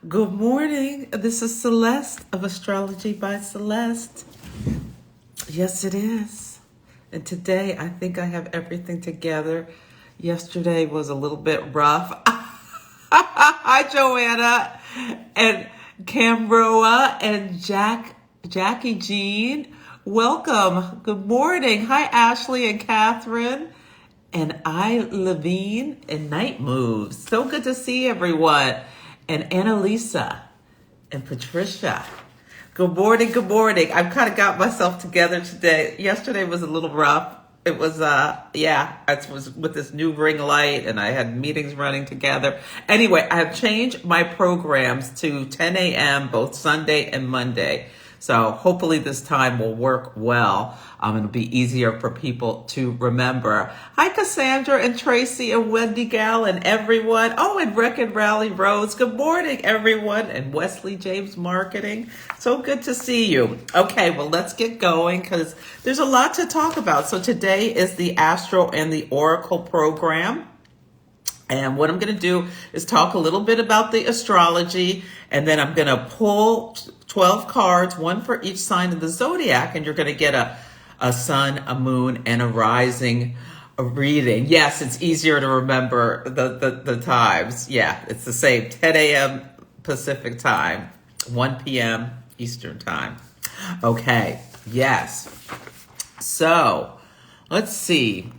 Good morning. This is Celeste of Astrology by Celeste. Yes, it is. And today I think I have everything together. Yesterday was a little bit rough. Hi, Joanna and Cambroa and Jackie Jean. Welcome. Good morning. Hi, Ashley and Catherine. And Levine and Night Moves. So good to see everyone. And Annalisa and Patricia. Good morning, good morning. I've kind of got myself together today. Yesterday was a little rough. It was, I was with this new ring light and I had meetings running together. Anyway, I have changed my programs to 10 a.m. both Sunday and Monday. So hopefully this time will work well. It'll be easier for people to remember. Hi, Cassandra and Tracy and Wendy Gal and everyone. Oh, and Rick and Rally Rose. Good morning, everyone. And Wesley James Marketing. So good to see you. Okay, well, let's get going because there's a lot to talk about. So today is the Astro and the Oracle program. And what I'm going to do is talk a little bit about the astrology, and then I'm going to pull 12 cards, one for each sign of the zodiac, and you're going to get a sun, a moon, and a rising reading. Yes, it's easier to remember the times. Yeah, it's the same, 10 a.m. Pacific time, 1 p.m. Eastern time. Okay, yes. So, let's see.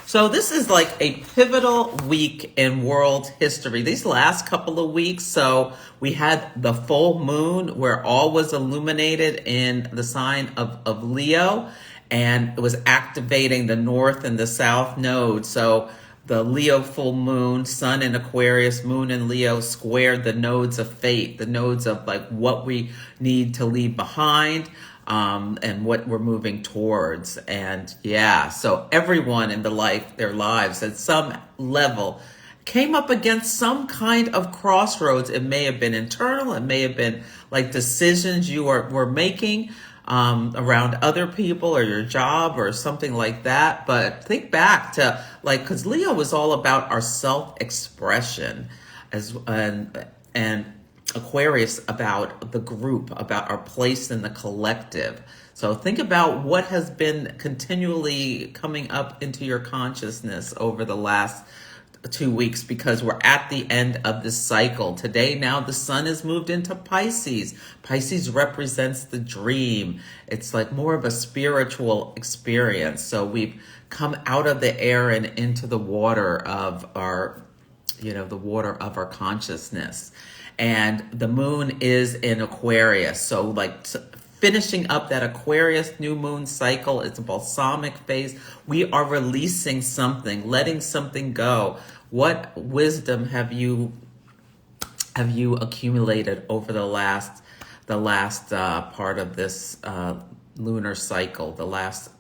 So this is like a pivotal week in world history. These last couple of weeks, so we had the full moon where all was illuminated in the sign of Leo, and it was activating the north and the south node. So the Leo full moon, sun in Aquarius, moon in Leo squared the nodes of fate, the nodes of like what we need to leave behind. And what we're moving towards. And yeah, so everyone in their lives at some level came up against some kind of crossroads. It may have been internal. It may have been like decisions you were making around other people or your job or something like that. But think back to because Leo was all about our self-expression and Aquarius about the group, about our place in the collective. So think about what has been continually coming up into your consciousness over the last 2 weeks, because we're at the end of this cycle. Today, now the sun has moved into Pisces. Pisces represents the dream. It's like more of a spiritual experience. So we've come out of the air and into the water of our, the water of our consciousness. And the moon is in Aquarius. So finishing up that Aquarius new moon cycle, it's a balsamic phase. We are releasing something, letting something go. What wisdom have you accumulated over the last part of this lunar cycle, the last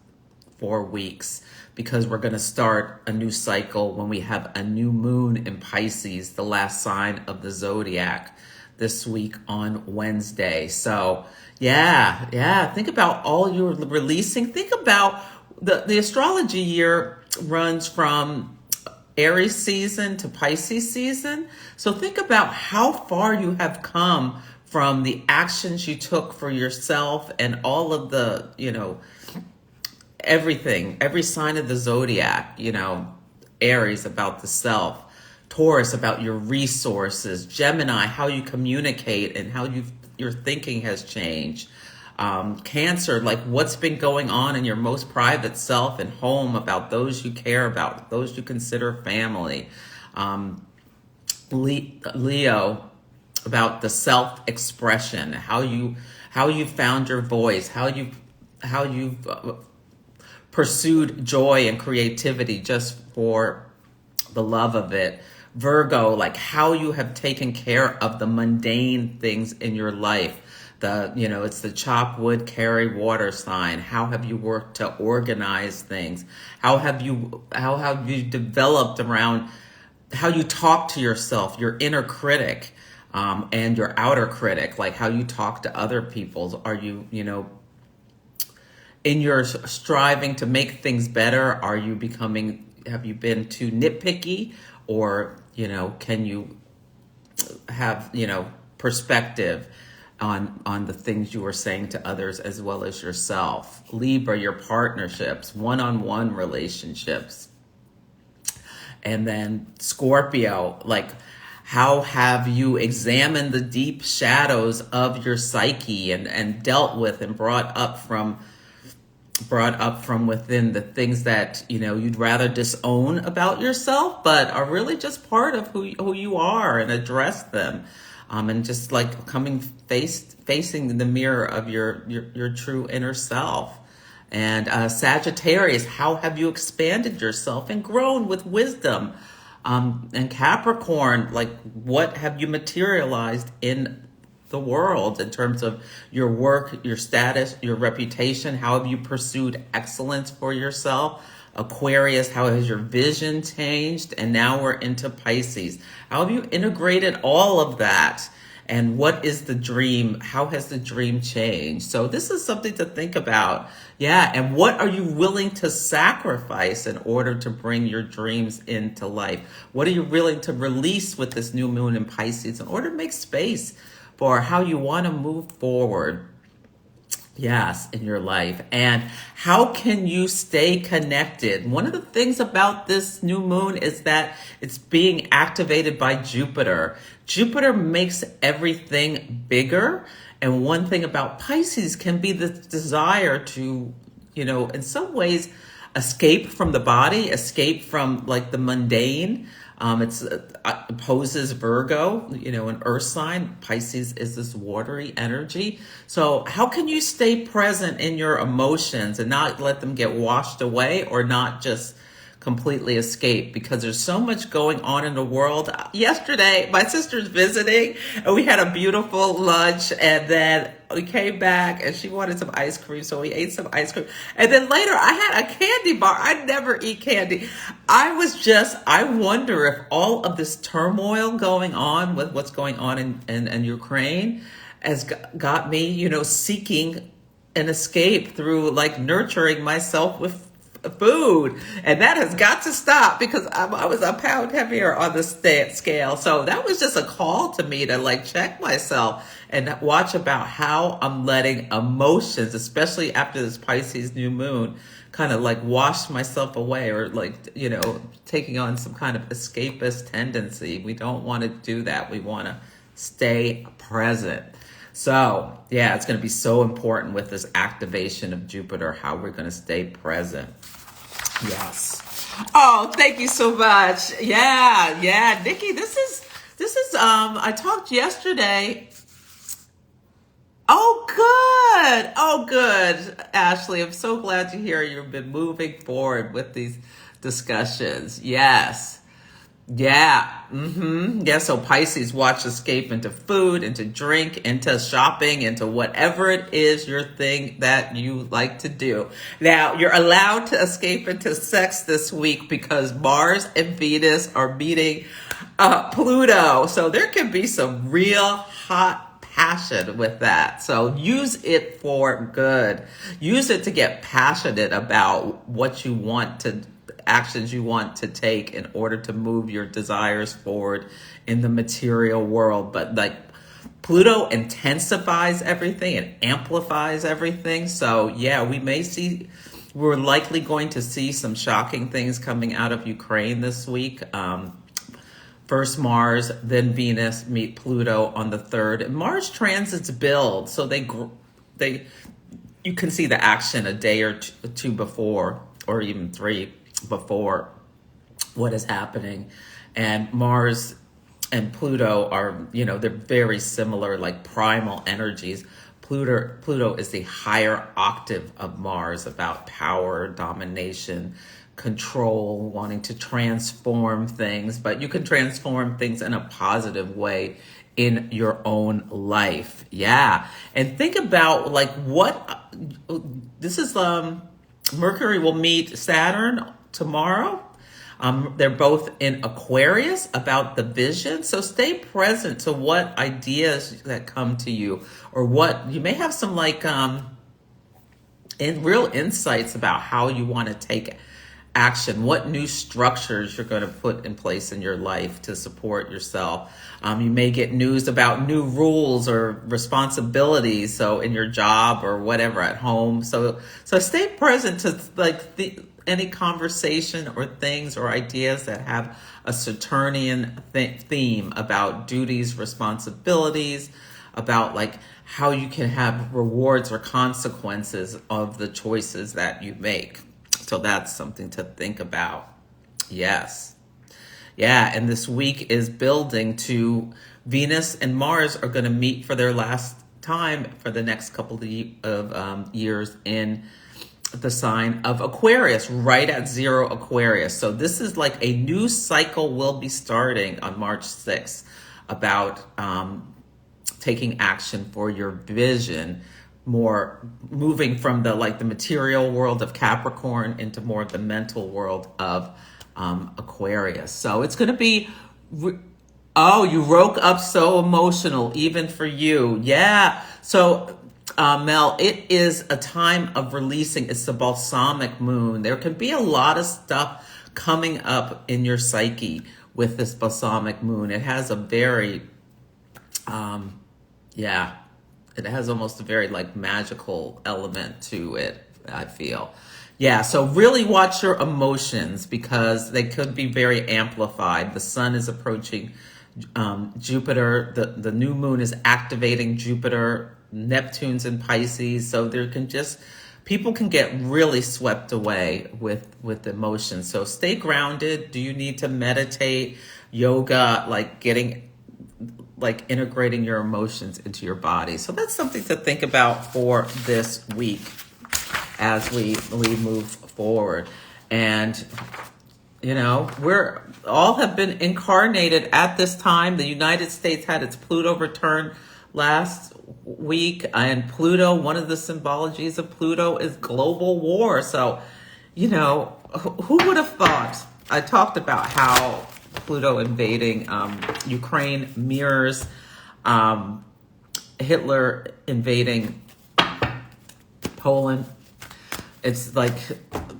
4 weeks? Because we're going to start a new cycle when we have a new moon in Pisces, the last sign of the zodiac, this week on Wednesday. So yeah, think about all you're releasing. Think about the astrology year runs from Aries season to Pisces season. So think about how far you have come from the actions you took for yourself and all of the, everything, every sign of the zodiac, Aries about the self, Taurus about your resources, Gemini, how you communicate and how your thinking has changed. Cancer, like what's been going on in your most private self and home about those you care about, those you consider family. Leo, about the self-expression, how you found your voice, how you've pursued joy and creativity just for the love of it. Virgo, like how you have taken care of the mundane things in your life. It's the chop wood, carry water sign. How have you worked to organize things? How have you developed around how you talk to yourself, your inner critic, and your outer critic, like how you talk to other people? Are you, in your striving to make things better, have you been too nitpicky, or, can you have, perspective on the things you are saying to others as well as yourself. Libra, your partnerships, one-on-one relationships. And then Scorpio, like, how have you examined the deep shadows of your psyche and dealt with and brought up from within the things that, you know, you'd rather disown about yourself, but are really just part of who you are, and address them. And just like facing the mirror of your true inner self. And Sagittarius, how have you expanded yourself and grown with wisdom? And Capricorn, like, what have you materialized in the world in terms of your work, your status, your reputation? How have you pursued excellence for yourself? Aquarius, how has your vision changed? And now we're into Pisces. How have you integrated all of that? And what is the dream? How has the dream changed? So this is something to think about. Yeah. And what are you willing to sacrifice in order to bring your dreams into life? What are you willing to release with this new moon in Pisces in order to make space for how you want to move forward? Yes, in your life. And how can you stay connected? One of the things about this new moon is that it's being activated by Jupiter. Jupiter makes everything bigger. And one thing about Pisces can be the desire to, you know, in some ways, escape from the body, escape from like the mundane. It opposes Virgo, you know, an earth sign. Pisces is this watery energy. So how can you stay present in your emotions and not let them get washed away, or not just completely escape? Because there's so much going on in the world. Yesterday, my sister's visiting and we had a beautiful lunch, and then we came back and she wanted some ice cream. So we ate some ice cream. And then later I had a candy bar. I never eat candy. I wonder if all of this turmoil going on with what's going on in Ukraine has got me, you know, seeking an escape through like nurturing myself with food. And that has got to stop, because I was a pound heavier on the scale. So that was just a call to me to like check myself and watch about how I'm letting emotions, especially after this Pisces new moon, kind of like wash myself away, or like, you know, taking on some kind of escapist tendency. We don't want to do that. We want to stay present. So yeah, it's going to be so important with this activation of Jupiter, how we're going to stay present. Yes. Oh, thank you so much. Yeah, Nikki, this is I talked yesterday. Oh, good. Ashley, I'm so glad to hear you've been moving forward with these discussions. Yes. Yeah. Yeah. So Pisces, watch escape into food, into drink, into shopping, into whatever it is your thing that you like to do. Now, you're allowed to escape into sex this week because Mars and Venus are meeting Pluto. So there can be some real hot passion with that. So use it for good. Use it to get passionate about what you want to, actions you want to take in order to move your desires forward in the material world. But like Pluto intensifies everything and amplifies everything. So yeah, we're likely going to see some shocking things coming out of Ukraine this week. First Mars, then Venus meet Pluto on the 3rd. Mars transits build, so you can see the action a day or two before, or even 3 before what is happening. And Mars and Pluto are, you know, they're very similar, like primal energies. Pluto is the higher octave of Mars, about power, domination, control, wanting to transform things, but you can transform things in a positive way in your own life. Yeah. And think about like this is, Mercury will meet Saturn tomorrow. They're both in Aquarius, about the vision. So stay present to what ideas that come to you, or what you may have some like, real insights about how you want to take action, what new structures you're going to put in place in your life to support yourself. You may get news about new rules or responsibilities, so in your job or whatever at home. So stay present to any conversation or things or ideas that have a Saturnian theme about duties, responsibilities, about like how you can have rewards or consequences of the choices that you make. So that's something to think about. Yes. Yeah, and this week is building to Venus and Mars are going to meet for their last time for the next couple of years in the sign of Aquarius, right at 0 Aquarius. So this is like a new cycle will be starting on March 6th about taking action for your vision, more moving from the material world of Capricorn into more of the mental world of Aquarius. So it's going to be, oh, you woke up so emotional, even for you. Yeah. So Mel, it is a time of releasing. It's the Balsamic Moon. There can be a lot of stuff coming up in your psyche with this Balsamic Moon. It has a very, it has almost a very magical element to it, I feel. Yeah, so really watch your emotions because they could be very amplified. The sun is approaching Jupiter. The new moon is activating Jupiter. Neptune's in Pisces, so people can get really swept away with emotions. So stay grounded. Do you need to meditate, yoga, integrating your emotions into your body? So that's something to think about for this week as we move forward. And we're all have been incarnated at this time. The United States had its Pluto return last week, and Pluto, one of the symbologies of Pluto is global war. So, who would have thought? I talked about how Pluto invading Ukraine mirrors Hitler invading Poland. It's like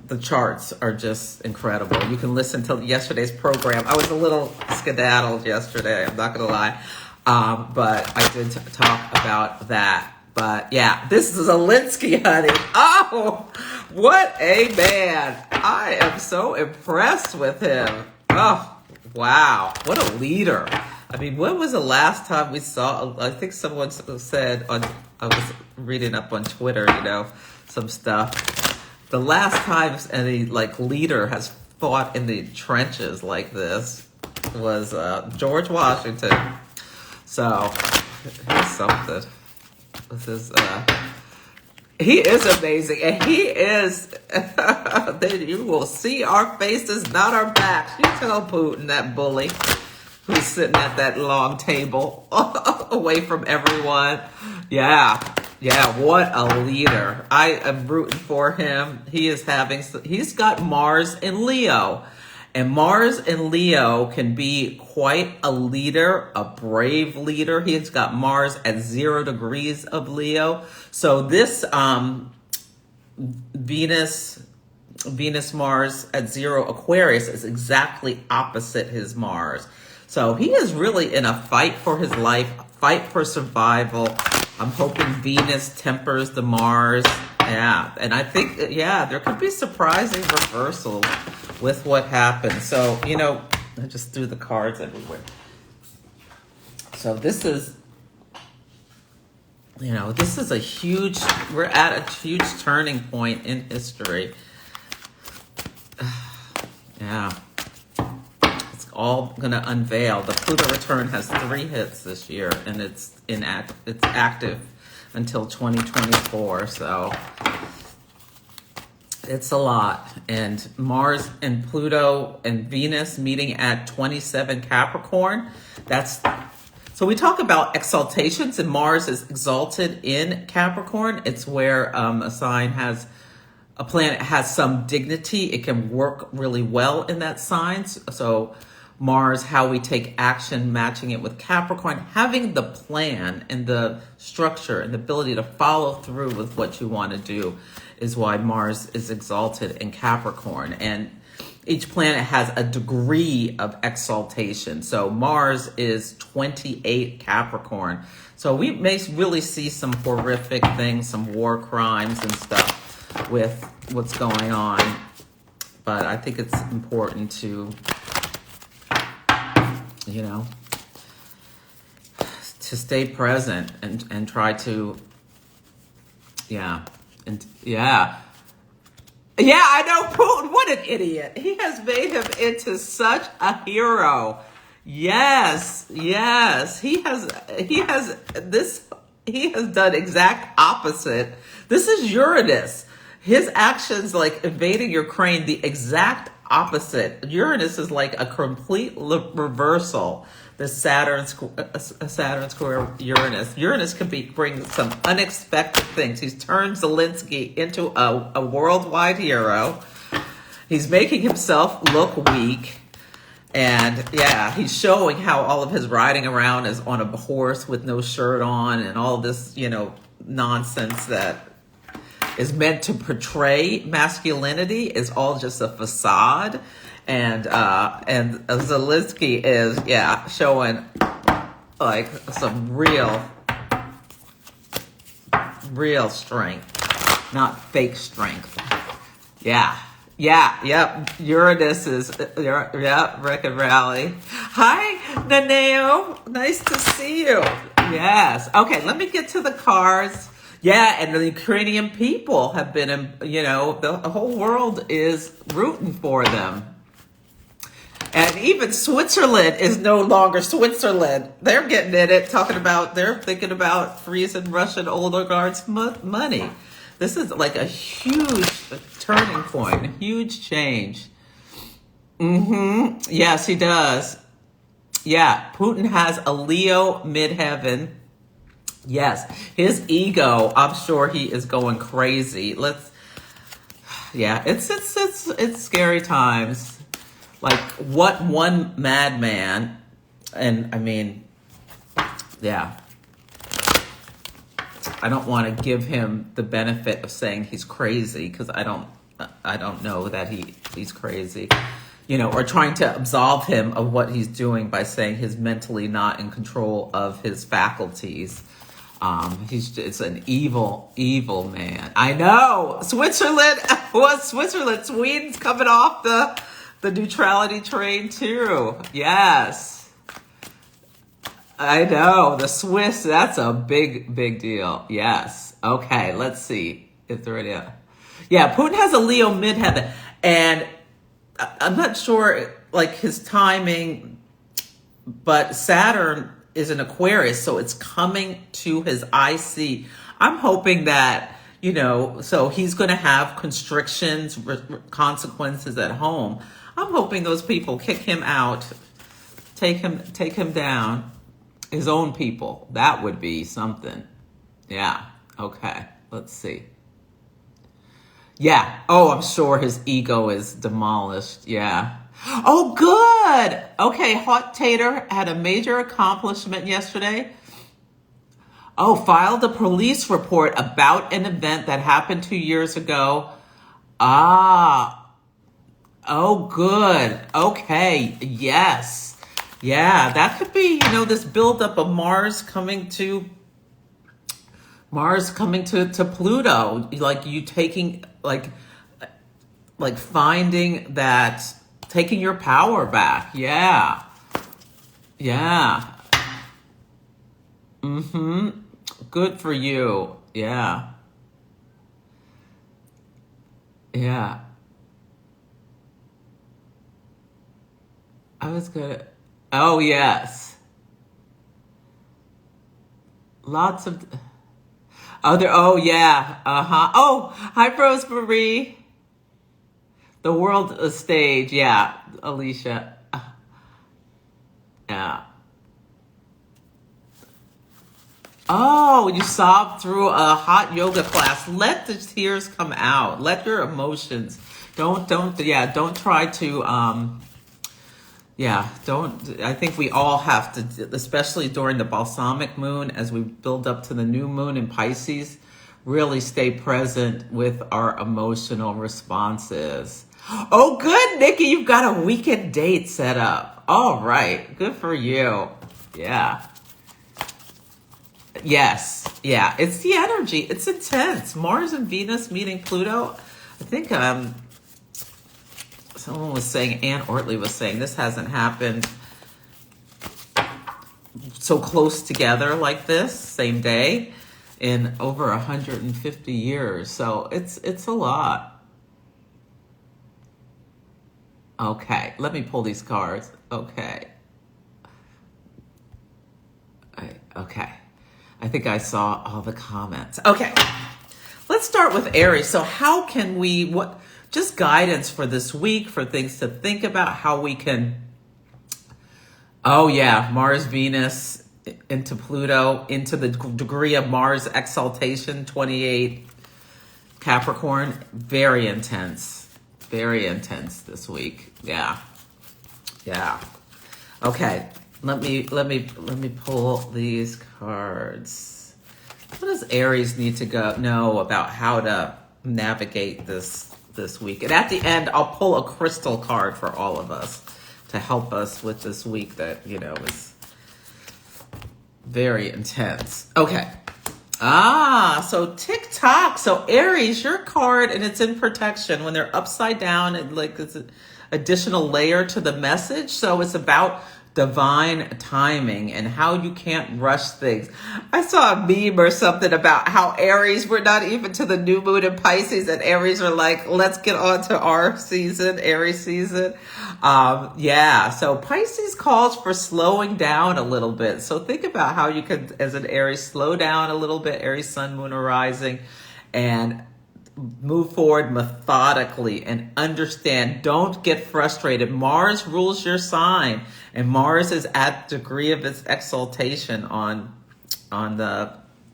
the charts are just incredible. You can listen to yesterday's program. I was a little skedaddled yesterday, I'm not going to lie. But I did talk about that. But yeah, this is Zelensky, honey. Oh, what a man. I am so impressed with him. Oh, wow. What a leader. I mean, when was the last time we saw, I think someone said I was reading up on Twitter, some stuff. The last time any leader has fought in the trenches like this was George Washington. So he's something. This is he is amazing, and he is. Then you will see our faces, not our backs. You tell Putin, that bully, who's sitting at that long table away from everyone. Yeah, what a leader. I am rooting for him. He's got Mars in Leo. And Mars in Leo can be quite a leader, a brave leader. He's got Mars at 0 degrees of Leo. So this Venus Mars at 0 Aquarius is exactly opposite his Mars. So he is really in a fight for his life, a fight for survival. I'm hoping Venus tempers the Mars. Yeah, and I think, there could be surprising reversals with what happened. So, I just threw the cards everywhere. So this is, we're at a huge turning point in history. Yeah. It's all going to unveil. The Pluto return has 3 hits this year, and it's active until 2024. So it's a lot. And Mars and Pluto and Venus meeting at 27 Capricorn. So we talk about exaltations, and Mars is exalted in Capricorn. It's where a planet has some dignity. It can work really well in that sign. So Mars, how we take action, matching it with Capricorn, having the plan and the structure and the ability to follow through with what you want to do is why Mars is exalted in Capricorn. And each planet has a degree of exaltation. So Mars is 28 Capricorn. So we may really see some horrific things, some war crimes and stuff with what's going on. But I think it's important to, you know, to stay present and try to, yeah. And yeah. Yeah, I know Putin. What an idiot. He has made him into such a hero. Yes, yes. He has done exact opposite. This is Uranus. His actions, like invading Ukraine, the exact opposite. Uranus is like a complete reversal. The Saturn square Uranus. Uranus can bring some unexpected things. He's turned Zelensky into a worldwide hero. He's making himself look weak. And yeah, he's showing how all of his riding around is on a horse with no shirt on and all this, you know, nonsense that is meant to portray masculinity is all just a facade. And Zelensky is, yeah, showing like some real strength, not fake strength. Yeah. Uranus is, Rick and Rally. Hi, Naneo. Nice to see you. Yes. Okay, let me get to the cards. Yeah, and the Ukrainian people have been, you know, the whole world is rooting for them. And even Switzerland is no longer Switzerland. They're getting in it, they're thinking about freezing Russian oligarchs' money. This is like a huge turning point, a huge change. Yes, he does. Yeah, Putin has a Leo midheaven. Yes, his ego, I'm sure he is going crazy. It's scary times. Like, what one madman, and I mean, yeah. I don't want to give him the benefit of saying he's crazy, because I don't know that he's crazy, you know, or trying to absolve him of what he's doing by saying he's mentally not in control of his faculties. It's an evil man. I know. Switzerland. Sweden's coming off the neutrality train too. Yes. I know. The Swiss, that's a big deal. Yes. Okay, let's see if they're ready. Yeah, Putin has a Leo midheaven, and I'm not sure like his timing, but Saturn is an Aquarius, so it's coming to his IC. I'm hoping that, you know, so he's going to have constrictions, consequences at home. I'm hoping those people kick him out, take him down, his own people. That would be something. Yeah. Okay. Let's see. Yeah. Oh, I'm sure his ego is demolished. Yeah. Oh, good. Okay. Hot Tater had a major accomplishment yesterday. Oh, filed a police report about an event that happened 2 years ago. Oh, good. Okay. Yes. Yeah, that could be, you know, this buildup of Mars coming to Pluto. Like you taking, like finding that, taking your power back. Yeah. Yeah. Good for you. Yeah. Yeah. I was good. Oh, yes. Lots of other, oh, yeah. Oh, hi, Rosemary. The world stage. Yeah, Alicia. Yeah. Oh, you sobbed through a hot yoga class. Let the tears come out. Let your emotions. Don't try to, I think we all have to, especially during the Balsamic Moon, as we build up to the new moon in Pisces, really stay present with our emotional responses. Oh, good, Nikki. You've got a weekend date set up. All right. Good for you. Yeah. Yes. Yeah. It's the energy. It's intense. Mars and Venus meeting Pluto. I think someone was saying, Ann Ortley was saying, this hasn't happened so close together like this, same day, in over 150 years. So it's a lot. Okay, let me pull these cards. Okay. Okay. I think I saw all the comments. Okay. Let's start with Aries. So how can we, just guidance for this week, for things to think about, how we can, oh yeah, Mars, Venus into Pluto, into the degree of Mars exaltation, 28 Capricorn, very intense this week. Yeah. Okay. Let me pull these cards. What does Aries need to know about how to navigate this week? And at the end, I'll pull a crystal card for all of us to help us with this week that, is very intense. Okay. So tick-tock. So Aries, your card, and it's in protection. When they're upside down, it's an additional layer to the message. So it's about divine timing and how you can't rush things. I saw a meme or something about how Aries, we're not even to the new moon in Pisces, and Aries are like, let's get on to our season, Aries season. So Pisces calls for slowing down a little bit. So think about how you could, as an Aries, slow down a little bit, Aries, sun, moon, or rising, and move forward methodically and understand. Don't get frustrated. Mars rules your sign, and Mars is at the degree of its exaltation on the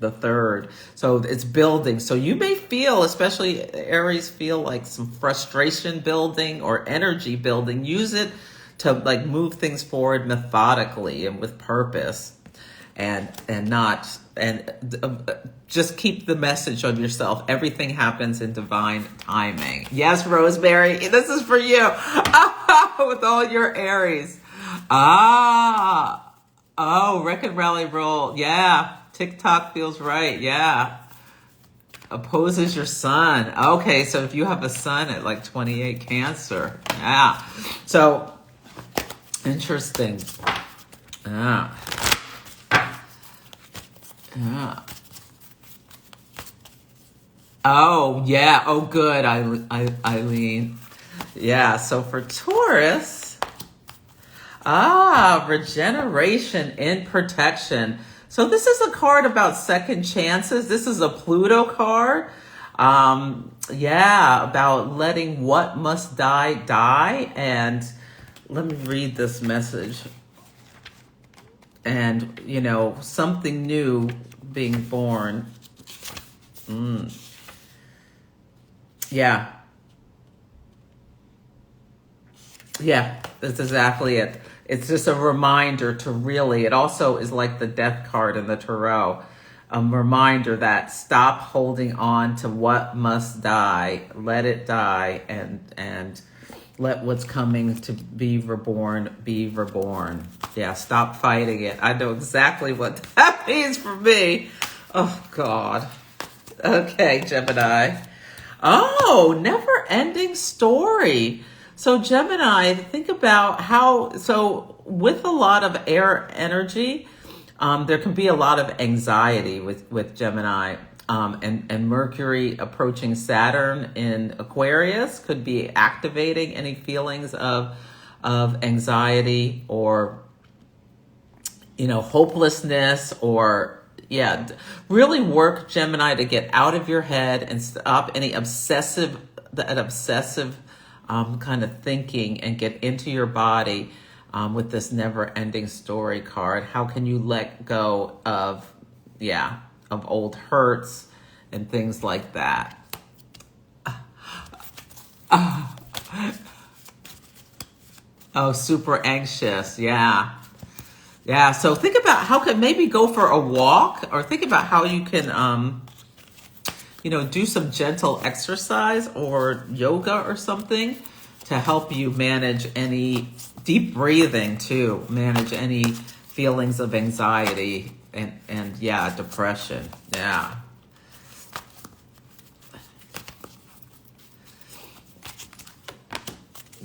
third. So it's building. So you may feel, especially Aries, feel like some frustration building or energy building. Use it to move things forward methodically and with purpose, and just keep the message on yourself. Everything happens in divine timing. Yes, Rosemary, this is for you. With all your Aries. Wreck and Rally Roll. Yeah. TikTok feels right. Yeah. Opposes your sun. Okay, so if you have a sun at 28 Cancer. Yeah. So, interesting. Yeah. Oh, yeah. Oh, good, Eileen. Yeah, so for Taurus, regeneration in protection. So this is a card about second chances. This is a Pluto card. About letting what must die. And let me read this message. And, something new being born. Yeah, that's exactly it. It's just a reminder to really, it also is like the death card in the tarot, a reminder that stop holding on to what must die, let it die, and let what's coming to be reborn. Yeah, stop fighting it. I know exactly what that means for me. Oh, God. Okay, Gemini. Oh, never ending story. So Gemini, think about with a lot of air energy, there can be a lot of anxiety with Gemini, and Mercury approaching Saturn in Aquarius could be activating any feelings of anxiety or, hopelessness, or really work, Gemini, to get out of your head and stop any obsessive kind of thinking and get into your body with this never-ending story card. How can you let go of old hurts and things like that? Oh, super anxious. Yeah. So think about how can maybe go for a walk, or think about how you can, do some gentle exercise or yoga or something to help you manage any deep breathing too, manage any feelings of anxiety and yeah, depression. Yeah.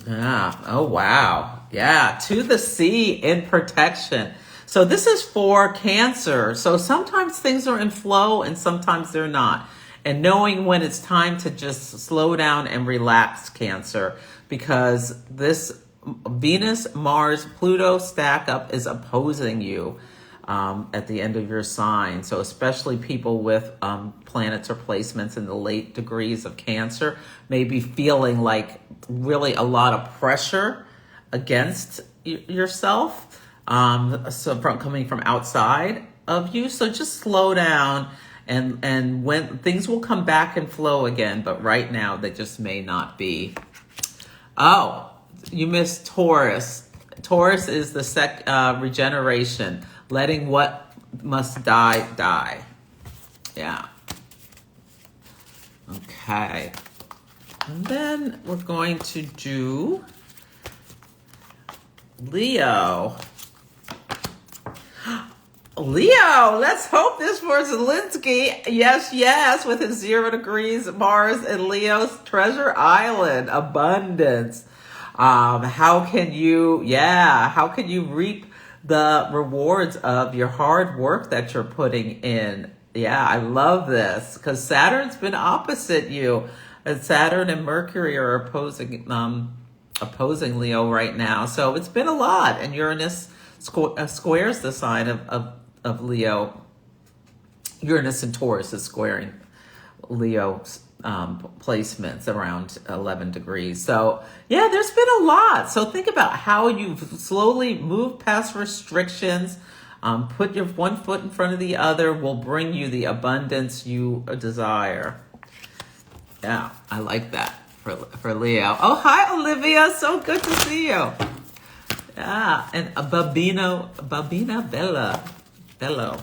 Yeah. Oh, wow. Yeah. To the sea in protection. So this is for Cancer. So sometimes things are in flow and sometimes they're not. And knowing when it's time to just slow down and relax, Cancer, because this Venus, Mars, Pluto stack up is opposing you at the end of your sign. So especially people with planets or placements in the late degrees of Cancer may be feeling like really a lot of pressure against yourself, so coming from outside of you. So just slow down, and when things will come back and flow again, but right now they just may not be. Oh, you missed Taurus. Taurus is the regeneration, letting what must die, die. Yeah. Okay. And then we're going to do Leo. Leo, let's hope this for Zelensky. Yes, yes, with his 0 degrees, Mars and Leo's Treasure Island, abundance. How can you reap the rewards of your hard work that you're putting in? Yeah, I love this because Saturn's been opposite you. And Saturn and Mercury are opposing Leo right now. So it's been a lot. And Uranus squares the sign of Leo. Uranus and Taurus is squaring Leo's placements around 11 degrees. So yeah, there's been a lot. So think about how you've slowly moved past restrictions. Put your one foot in front of the other will bring you the abundance you desire. Yeah, I like that for Leo. Oh, hi, Olivia. So good to see you. Yeah, and Babina Bello.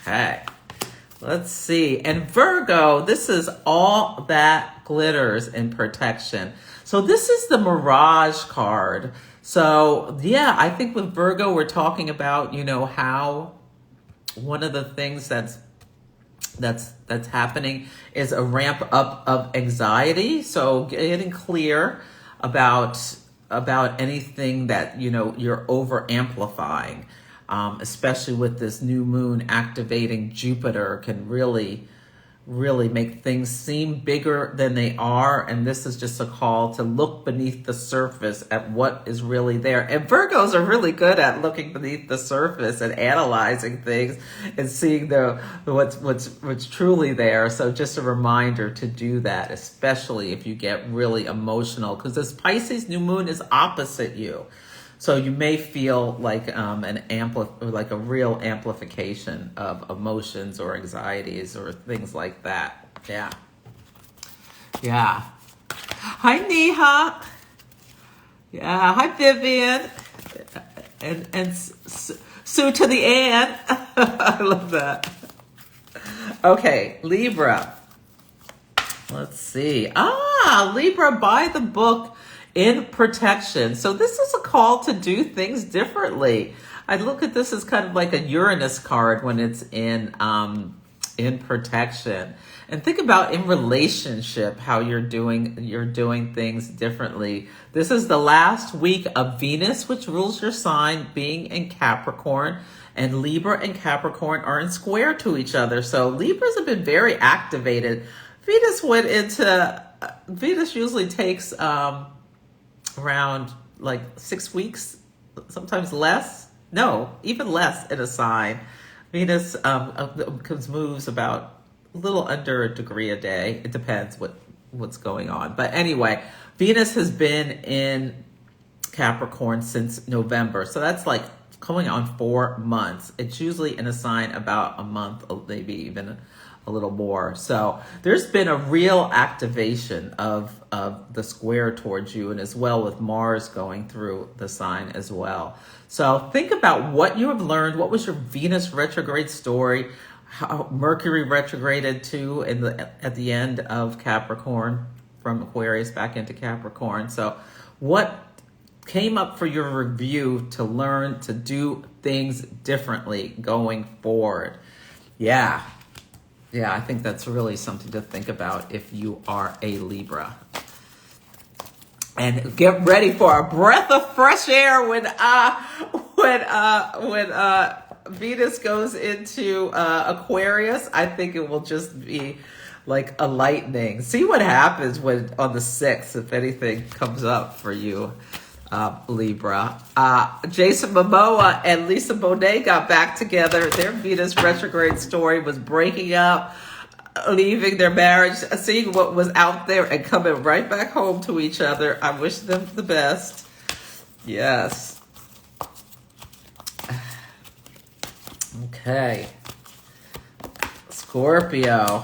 Okay, let's see. And Virgo, this is all that glitters in protection. So this is the Mirage card. So yeah, I think with Virgo, we're talking about, how one of the things that's happening is a ramp up of anxiety. So getting clear about anything that you're over amplifying, especially with this new moon activating Jupiter, can really make things seem bigger than they are. And this is just a call to look beneath the surface at what is really there. And Virgos are really good at looking beneath the surface and analyzing things and seeing what's truly there. So just a reminder to do that, especially if you get really emotional, because this Pisces new moon is opposite you. So you may feel like like a real amplification of emotions or anxieties or things like that. Yeah. Yeah. Hi, Neha. Yeah. Hi, Vivian. And Sue to the Ann. I love that. Okay, Libra. Let's see. Libra, buy the book In Protection. So this is a call to do things differently. I look at this as kind of like a Uranus card when it's in protection. And think about in relationship how you're doing things differently. This is the last week of Venus, which rules your sign, being in Capricorn, and Libra and Capricorn are in square to each other. So Libras have been very activated. Venus usually takes around like 6 weeks, sometimes less. No, even less in a sign. Venus moves about a little under a degree a day. It depends what's going on. But anyway, Venus has been in Capricorn since November. So that's like going on 4 months. It's usually in a sign about a month, maybe even a little more. So there's been a real activation of the square towards you, and as well with Mars going through the sign as well. So think about what you have learned. What was your Venus retrograde story? How Mercury retrograded too at the end of Capricorn. from Aquarius back into Capricorn. So what came up for your review to learn to do things differently going forward? Yeah, I think that's really something to think about if you are a Libra. And get ready for a breath of fresh air when Venus goes into Aquarius. I think it will just be like a lightning. See what happens when on the 6th, if anything comes up for you, Libra. Jason Momoa and Lisa Bonet got back together. Their Venus retrograde story was breaking up, leaving their marriage, seeing what was out there and coming right back home to each other. I wish them the best. Yes. Okay. Scorpio.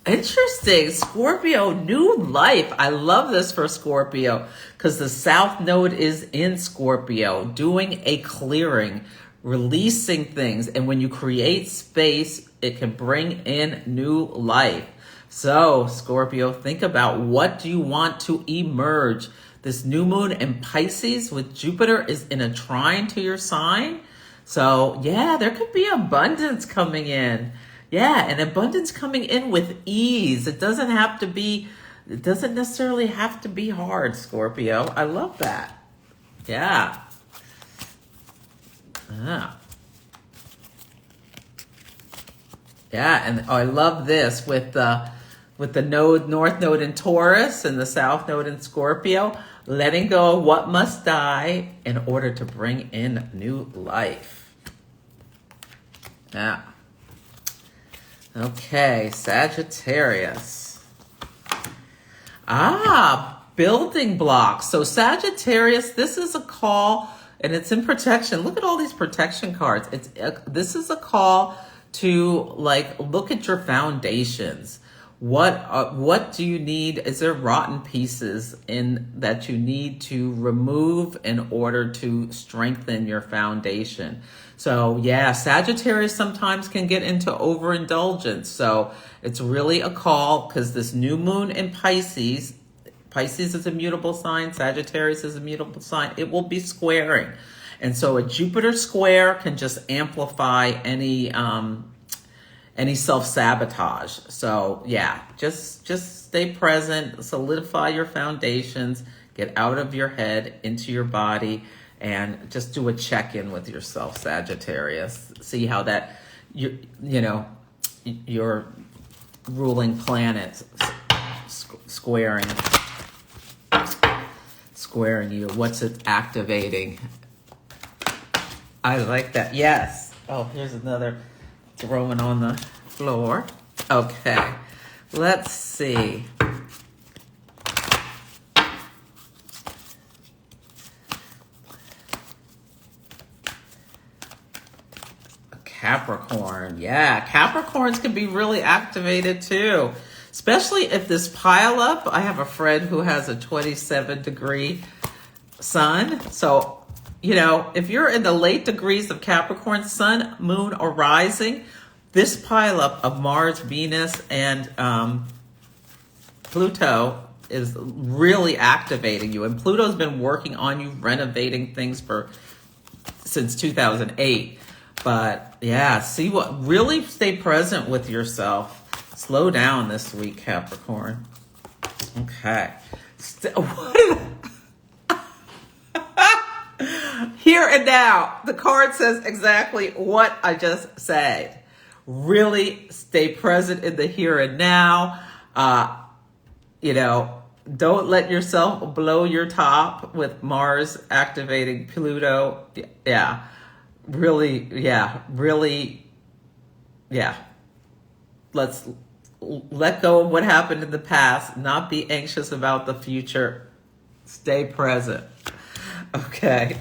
Interesting. Scorpio, new life. I love this for Scorpio because the South Node is in Scorpio, doing a clearing, releasing things. And when you create space, it can bring in new life. So, Scorpio, think about what do you want to emerge. This new moon in Pisces with Jupiter is in a trine to your sign. So, yeah, there could be abundance coming in. Yeah, and abundance coming in with ease. It doesn't necessarily have to be hard, Scorpio. I love that. Yeah. Yeah, and I love this with the node, North Node in Taurus and the South Node in Scorpio, letting go of what must die in order to bring in new life. Yeah. Okay, Sagittarius. Building blocks. So Sagittarius, this is a call, and it's in protection. Look at all these protection cards. This is a call to like look at your foundations. What do you need? Is there rotten pieces in that you need to remove in order to strengthen your foundation? So yeah, Sagittarius sometimes can get into overindulgence. So it's really a call because this new moon in Pisces is a mutable sign. Sagittarius is a mutable sign. It will be squaring. And so a Jupiter square can just amplify any self-sabotage. So yeah, just stay present, solidify your foundations, get out of your head, into your body, and just do a check-in with yourself, Sagittarius. See how that, your ruling planets squaring you. What's it activating? I like that. Yes. Oh, here's another throwing on the floor. Okay. Let's see. Capricorn. Yeah, Capricorns can be really activated too, especially if this pile up. I have a friend who has a 27-degree sun. So, if you're in the late degrees of Capricorn, sun, moon, or rising, this pile up of Mars, Venus, and Pluto is really activating you. And Pluto's been working on you, renovating things since 2008. But yeah, really stay present with yourself. Slow down this week, Capricorn. Okay. Here and now, the card says exactly what I just said. Really stay present in the here and now. Don't let yourself blow your top with Mars activating Pluto. Yeah. Really. Let's let go of what happened in the past, not be anxious about the future. Stay present. Okay.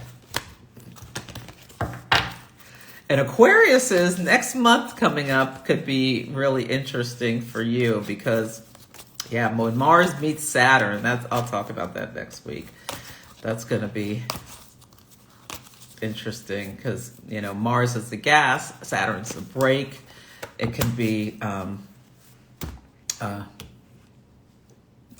And Aquarius's next month coming up could be really interesting for you because, when Mars meets Saturn, I'll talk about that next week. That's going to be interesting because, Mars is the gas, Saturn's the brake. It can be,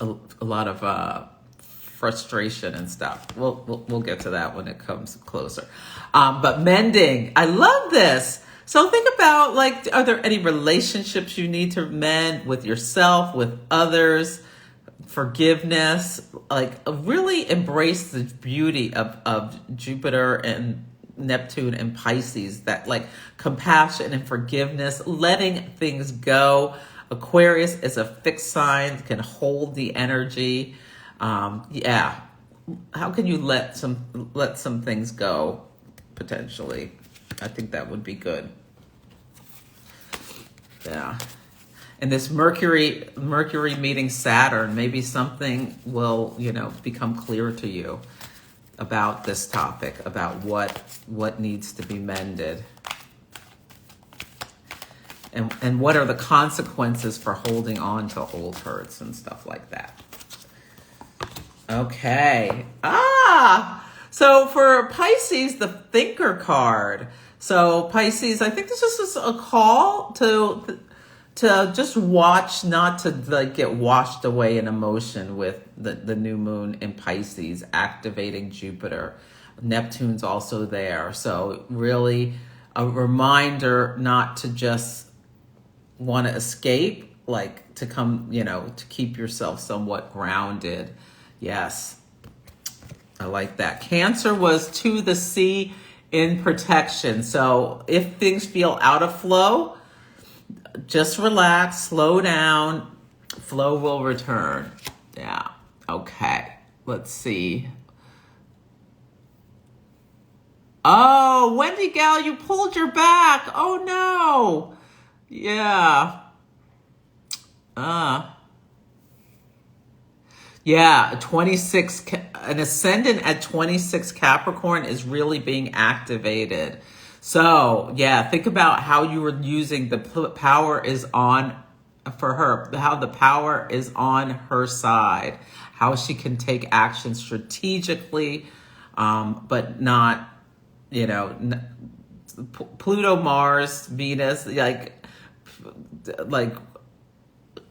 a lot of frustration and stuff. We'll get to that when it comes closer. But mending, I love this. So think about, like, are there any relationships you need to mend with yourself, with others? Forgiveness, like really embrace the beauty of Jupiter and Neptune and Pisces, that like compassion and forgiveness, letting things go. Aquarius is a fixed sign, can hold the energy. Yeah. How can you let some things go potentially? I think that would be good. Yeah. And this Mercury meeting Saturn, maybe something will, become clear to you about this topic, about what needs to be mended. And what are the consequences for holding on to old hurts and stuff like that. Okay. So for Pisces, the Thinker card. So Pisces, I think this is just a call to just watch, not to like get washed away in emotion with the new moon in Pisces activating Jupiter. Neptune's also there. So really a reminder not to just want to escape, like to come, to keep yourself somewhat grounded. Yes, I like that. Cancer was to the sea in protection. So if things feel out of flow, just relax, slow down, flow will return. Yeah, okay, let's see. Oh, Wendy Gal, you pulled your back. Oh no. Yeah. Yeah, 26, an ascendant at 26 Capricorn is really being activated. So, yeah, think about how you were using the power is on for her, how the power is on her side, how she can take action strategically, but not, Pluto, Mars, Venus, like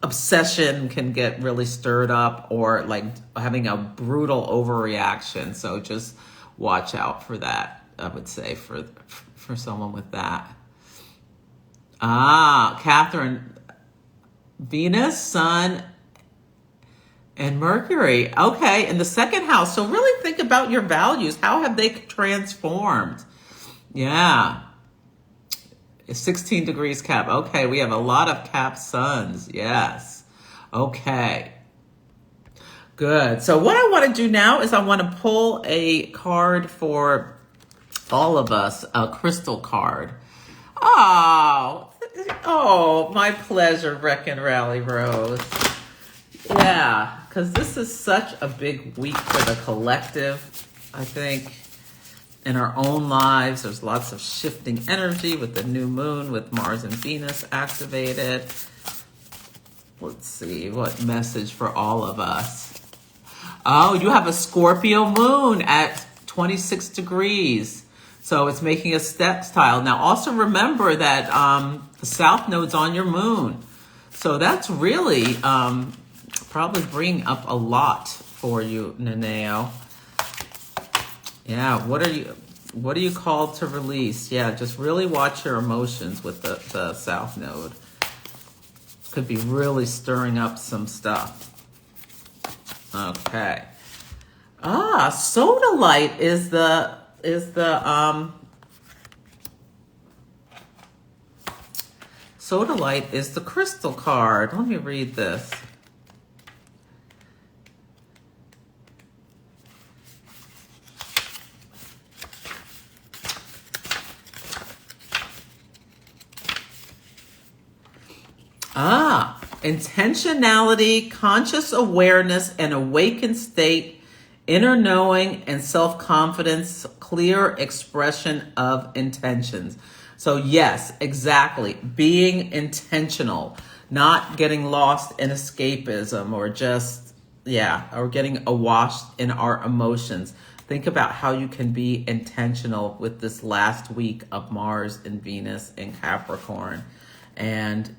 obsession can get really stirred up, or like having a brutal overreaction. So just watch out for that, I would say, for someone with that. Catherine, Venus, Sun, and Mercury. Okay, in the second house. So really think about your values. How have they transformed? Yeah. 16 degrees Cap. Okay, we have a lot of Cap suns. Yes. Okay. Good. So what I want to do now is I want to pull a card for all of us, a crystal card. Oh, my pleasure, Reckon Rally Rose. Yeah, because this is such a big week for the collective, I think. In our own lives, there's lots of shifting energy with the new moon, with Mars and Venus activated. Let's see, what message for all of us? Oh, you have a Scorpio moon at 26 degrees. So it's making a sextile. Now, also remember that the south node's on your moon. So that's really probably bringing up a lot for you, Naneo. Yeah, what are you called to release? Yeah, just really watch your emotions with the South Node. Could be really stirring up some stuff. Okay. Sodalite is the Sodalite is the crystal card. Let me read this. Intentionality, conscious awareness, and awakened state, inner knowing, and self-confidence, clear expression of intentions. So yes, exactly. Being intentional, not getting lost in escapism or just, or getting awash in our emotions. Think about how you can be intentional with this last week of Mars and Venus in Capricorn. And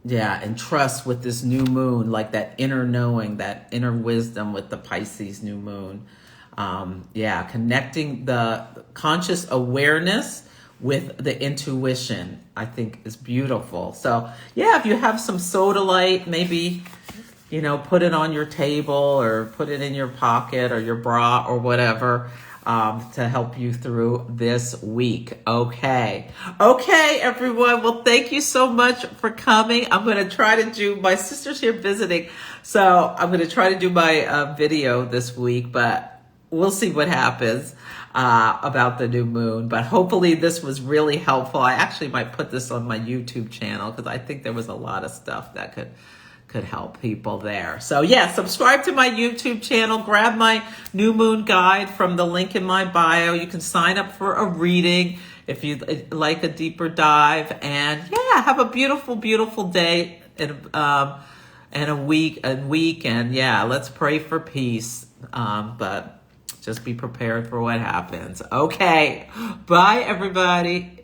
Yeah, and trust with this new moon, like that inner knowing, that inner wisdom with the Pisces new moon. Yeah, connecting the conscious awareness with the intuition, I think is beautiful. So yeah, if you have some sodalite, maybe, put it on your table or put it in your pocket or your bra or whatever, to help you through this week. Okay, everyone. Well, thank you so much for coming. I'm going to try to do, my sister's here visiting, so I'm going to try to do my video this week, but we'll see what happens about the new moon. But hopefully this was really helpful. I actually might put this on my YouTube channel because I think there was a lot of stuff that could help people there. So yeah, subscribe to my YouTube channel, grab my new moon guide from the link in my bio. You can sign up for a reading if you'd like a deeper dive. And yeah, have a beautiful, beautiful day and a week. And yeah, let's pray for peace. But just be prepared for what happens. Okay, bye everybody.